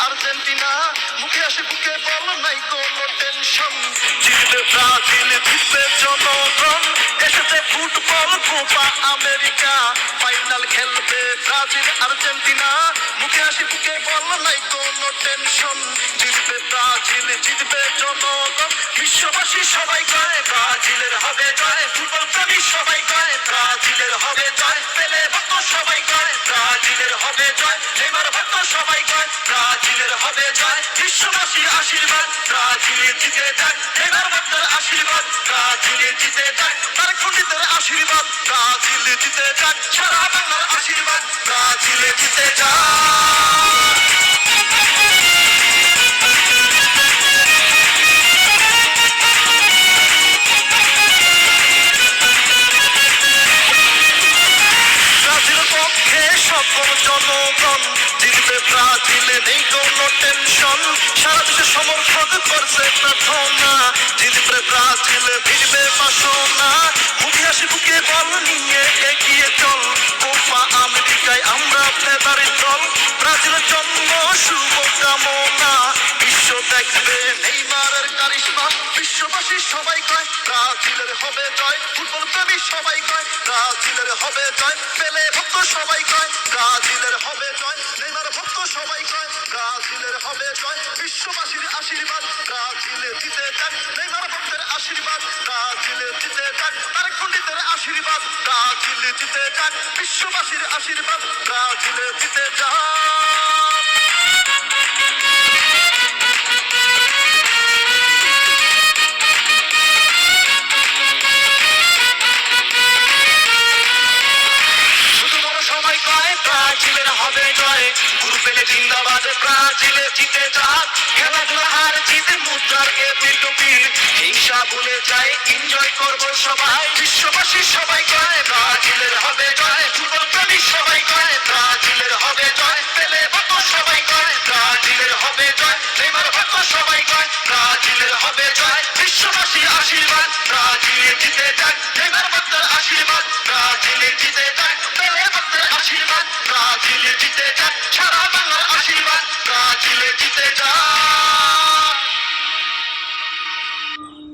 Argentina, মুখে হাসি বুকে বল নাই কোনো টেনশন। জিতবে ব্রাজিল, জিতবে জনগণ, এসেছে ফুটবল কোপা আমেরিকা। ফাইনাল খেলবে ব্রাজিল আর্জেন্টিনা, মুখে হাসি বুকে বল নাই কোনো টেনশন। জিতবে ব্রাজিল, জিতবে জনগণ, বিশ্ববাসী সবাই কয় ব্রাজিলের হবে জয়। ফুটবল প্রেমী সবাই কয় ব্রাজিলের হবে জয়। পেলে ভক্ত সবাই কয় ব্রাজিলের হবে জয়। নেইমার ভক্ত সবাই কয় ব্রাজিলের হবে জয়। বিশ্ববাসীর আশীর্বাদ ব্রাজিল জিতে যাক। নেইমার ভক্তের আশীর্বাদ ব্রাজিল জিতে যাক। তার খন্ডিতের আশীর্বাদ ব্রাজিল জিতে যাক। সারা বাংলার আশীর্বাদ ব্রাজিল জিতে যাক। সকল জনগণ, জিতবে ব্রাজিলে নেই কোনো টেনশন। সারা দেশে সমর্থন করছে প্রার্থনা, জিতবে ব্রাজিলে ভিড়বে বাসনা। মুখে হাসি বুকে বল নিয়ে এগিয়ে চল, কোপা আমেরিকায় আমরা ফেভারিট দল। ব্রাজিলের জন্য শুভকামনা, বিশ্ব দেখবে নেইমারের কারিশমা। বিশ্ববাসী সবাই কয় ব্রাজিলের হবে জয়। ফুটবল প্রেমী সবাই কয় ব্রাজিলের হবে জয়। পেলে ভক্ত সবাই কয় ব্রাজিলের হবে জয়। নেইমার ভক্ত সবাই কয় ব্রাজিলের হবে জয়। বিশ্ববাসীর আশীর্বাদ ব্রাজিলে জিতে যাক। নেইমার ভক্তের আশীর্বাদ ব্রাজিলে জিতে যাক। তার খন্ডিতের আশীর্বাদ ব্রাজিলে জিতে যাক। বিশ্ববাসীর আশীর্বাদ ব্রাজিলে জিতে যাক। ব্রাজিলের হবে জয়, গুরু পেলে জিন্দাবাদ, ব্রাজিলে জিতে যাক। খেলাধুলা হার জিতে মুদ্রার এপিল টুপিল, হিংসা ভুলে যায়, এনজয় করবো সবাই। বিশ্ববাসী সবাই কয় ব্রাজিলের হবে জয়। ফুটবল প্রেমী সবাই কয় ব্রাজিলের হবে জয়। পেলে ভক্ত সবাই কয় ব্রাজিলের হবে জয়। নেইমার ভক্ত সবাই কয় ব্রাজিলের হবে জয়। বিশ্ববাসীর আশীর্বাদ ব্রাজিলে জিতে যাক। নেইমার ভক্তের আশীর্বাদ ব্রাজিলে জিতে যাক। পেলে ভক্তের আশীর্বাদ ব্রাজিল জিতে যাক। সারা বাংলার আশীর্বাদ ব্রাজিল